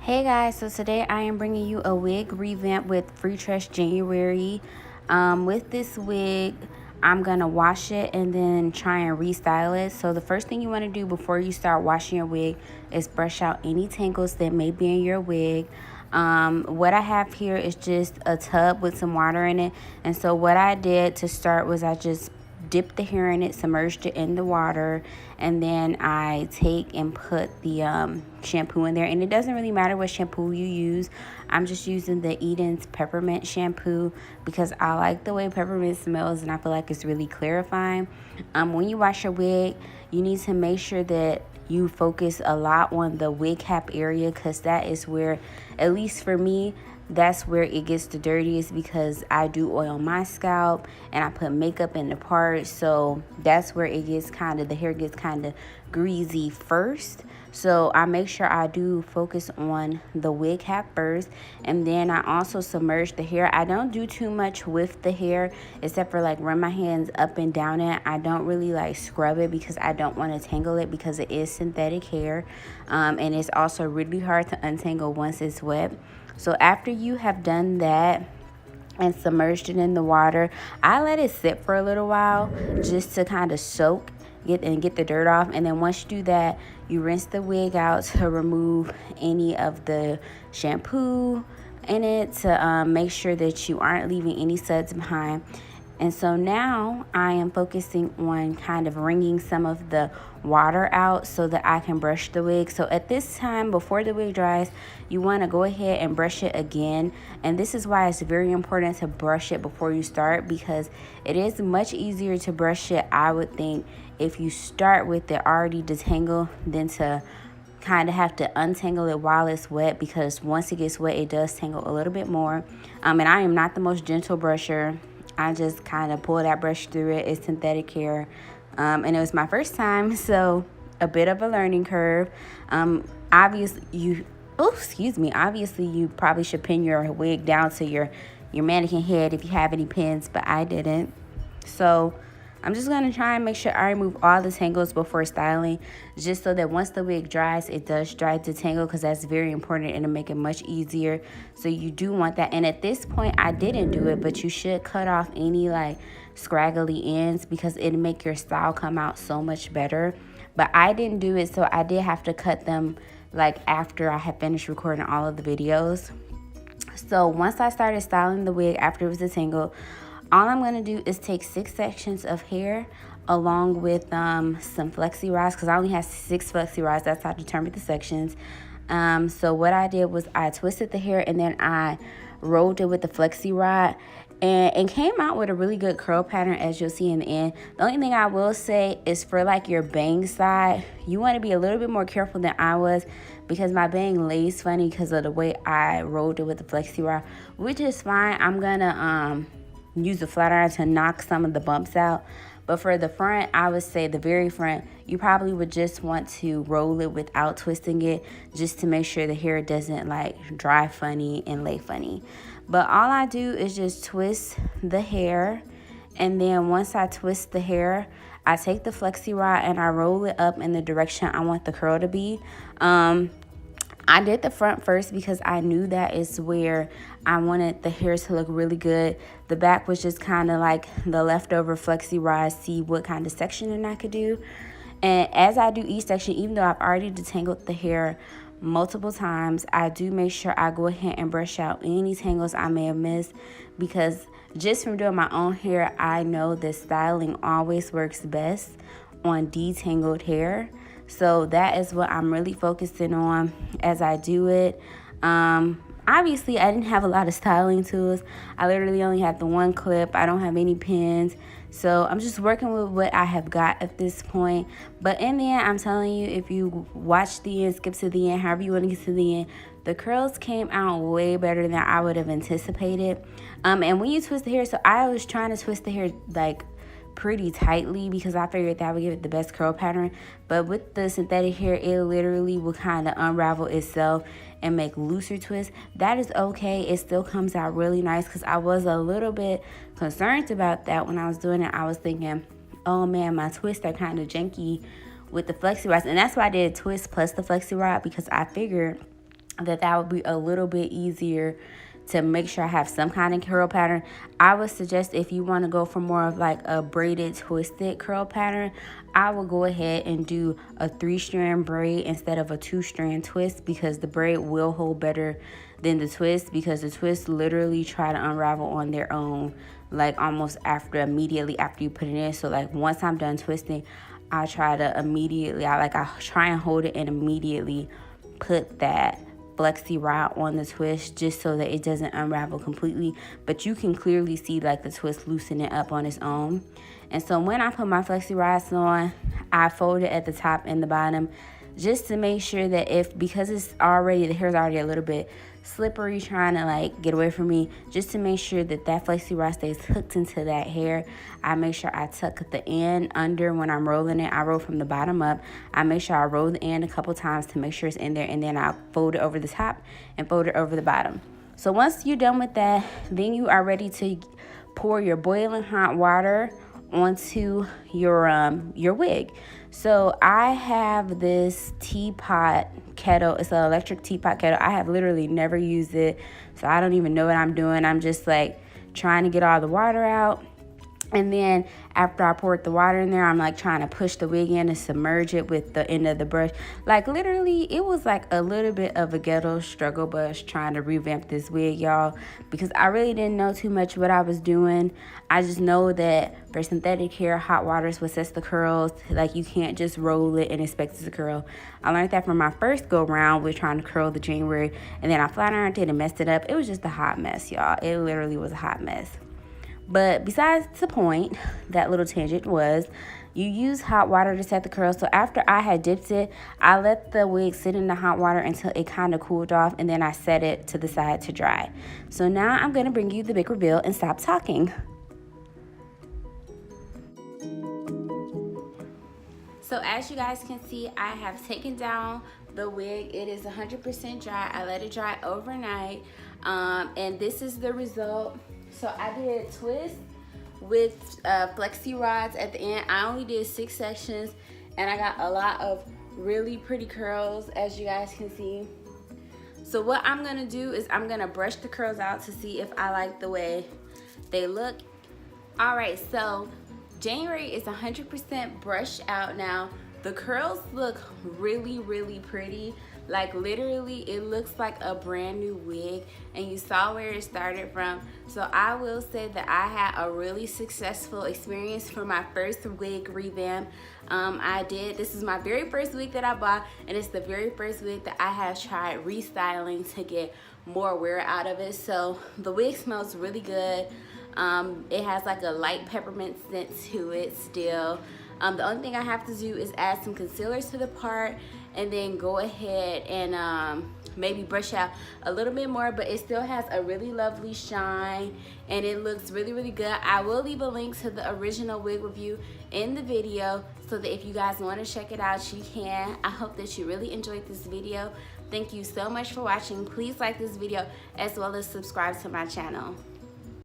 Hey guys, so today I am bringing you a wig revamp with Freetress January. With this wig, I'm going to wash it and then try and restyle it. So the first thing you want to do before you start washing your wig is brush out any tangles that may be in your wig. What I have here is just a tub with some water in it. And so what I did to start was I just dipped the hair in it, submerged it in the water, and then I take and put the shampoo in there. And it doesn't really matter what shampoo you use. I'm just using the Eden's peppermint shampoo because I like the way peppermint smells and I feel like it's really clarifying. When you wash your wig, you need to make sure that you focus a lot on the wig cap area, because that is where, at least for me, that's where it gets the dirtiest, because I do oil my scalp and I put makeup in the part. So that's where it gets the hair gets kind of greasy first. So I make sure I do focus on the wig cap first, and then I also submerge the hair. I don't do too much with the hair except for like run my hands up and down it. I don't really like scrub it because I don't want to tangle it, because it is synthetic hair, and it's also really hard to untangle once it's wet. So after you have done that and submerged it in the water, I let it sit for a little while just to kind of soak get the dirt off. And then once you do that, you rinse the wig out to remove any of the shampoo in it, to make sure that you aren't leaving any suds behind. And so now I am focusing on kind of wringing some of the water out so that I can brush the wig. So at this time, before the wig dries, you want to go ahead and brush it again. And this is why it's very important to brush it before you start, because it is much easier to brush it, I would think, if you start with it already detangled than to kind of have to untangle it while it's wet, because once it gets wet, it does tangle a little bit more. And I am not the most gentle brusher. I just kind of pull that brush through it. It's synthetic hair, and it was my first time, so a bit of a learning curve. Obviously you probably should pin your wig down to your mannequin head if you have any pins, but I didn't. So I'm just going to try and make sure I remove all the tangles before styling, just so that once the wig dries, it does dry to tangle, because that's very important and it'll make it much easier. So you do want that. And at this point, I didn't do it, but you should cut off any like scraggly ends, because it'll make your style come out so much better. But I didn't do it, so I did have to cut them like after I had finished recording all of the videos. So once I started styling the wig after it was detangled, all I'm going to do is take 6 sections of hair along with some flexi rods, because I only have 6 flexi rods. That's how I determined the sections. So what I did was I twisted the hair and then I rolled it with the flexi rod, and came out with a really good curl pattern, as you'll see in the end. The only thing I will say is for like your bang side, you want to be a little bit more careful than I was, because my bang lays funny because of the way I rolled it with the flexi rod, which is fine. I'm gonna use the flat iron to knock some of the bumps out. But for the front, I would say the very front, you probably would just want to roll it without twisting it, just to make sure the hair doesn't like dry funny and lay funny. But all I do is just twist the hair, and then once I twist the hair, I take the flexi rod and I roll it up in the direction I want the curl to be. I did the front first because I knew that is where I wanted the hair to look really good. The back was just kind of like the leftover flexi rod, see what kind of sectioning I could do. And as I do each section, even though I've already detangled the hair multiple times, I do make sure I go ahead and brush out any tangles I may have missed, because just from doing my own hair, I know that styling always works best on detangled hair. So that is what I'm really focusing on as I do it. Obviously, I didn't have a lot of styling tools. I literally only had the one clip. I don't have any pins. So I'm just working with what I have got at this point. But in the end, I'm telling you, if you watch the end, skip to the end, however you want to get to the end, the curls came out way better than I would have anticipated. And when you twist the hair, so I was trying to twist the hair like pretty tightly, because I figured that would give it the best curl pattern. But with the synthetic hair, it literally will kind of unravel itself and make looser twists. That is okay. It still comes out really nice, because I was a little bit concerned about that when I was doing it. I was thinking, oh man, my twists are kind of janky with the flexi rods. And that's why I did a twist plus the flexi rod, because I figured that would be a little bit easier to make sure I have some kind of curl pattern. I would suggest if you want to go for more of like a braided twisted curl pattern, I will go ahead and do a 3-strand braid instead of a 2-strand twist, because the braid will hold better than the twist, because the twist literally try to unravel on their own, like almost immediately after you put it in. So like once I'm done twisting, I try and hold it and immediately put that flexi rod on the twist, just so that it doesn't unravel completely, but you can clearly see like the twist loosening up on its own. And so when I put my flexi rods on, I fold it at the top and the bottom, just to make sure that because the hair's already a little bit slippery trying to like get away from me, just to make sure that flexi rod stays hooked into that hair, I make sure I tuck the end under when I'm rolling it. I roll from the bottom up. I make sure I roll the end a couple times to make sure it's in there, and then I'll fold it over the top and fold it over the bottom. So once you're done with that, then you are ready to pour your boiling hot water onto your wig. So I have this teapot kettle. It's an electric teapot kettle. I have literally never used it, so I don't even know what I'm doing. I'm just like trying to get all the water out. And then after I poured the water in there, I'm like trying to push the wig in and submerge it with the end of the brush. Like literally, it was like a little bit of a ghetto struggle bus trying to revamp this wig, y'all, because I really didn't know too much what I was doing. I just know that for synthetic hair, hot water is what sets the curls. Like you can't just roll it and expect it to curl. I learned that from my first go round with trying to curl the January, and then I flat ironed it and messed it up. It was just a hot mess, y'all. It literally was a hot mess. But besides the point, that little tangent was, you use hot water to set the curls. So after I had dipped it, I let the wig sit in the hot water until it kind of cooled off, and then I set it to the side to dry. So now I'm going to bring you the big reveal and stop talking. So as you guys can see, I have taken down the wig. It is 100% dry. I let it dry overnight, and this is the result. So I did twist with flexi rods at the end. I only did 6 sections, and I got a lot of really pretty curls, as you guys can see. So what I'm gonna do is I'm gonna brush the curls out to see if I like the way they look. All right, so January is 100% brushed out now. The curls look really, really pretty. Like literally, it looks like a brand new wig, and you saw where it started from. So I will say that I had a really successful experience for my first wig revamp. This is my very first wig that I bought, and it's the very first wig that I have tried restyling to get more wear out of it. So the wig smells really good. It has like a light peppermint scent to it still. The only thing I have to do is add some concealers to the part, and then go ahead and maybe brush out a little bit more, but it still has a really lovely shine, and it looks really, really good. I will leave a link to the original wig review in the video, so that if you guys want to check it out, you can. I hope that you really enjoyed this video. Thank you so much for watching. Please like this video as well as subscribe to my channel.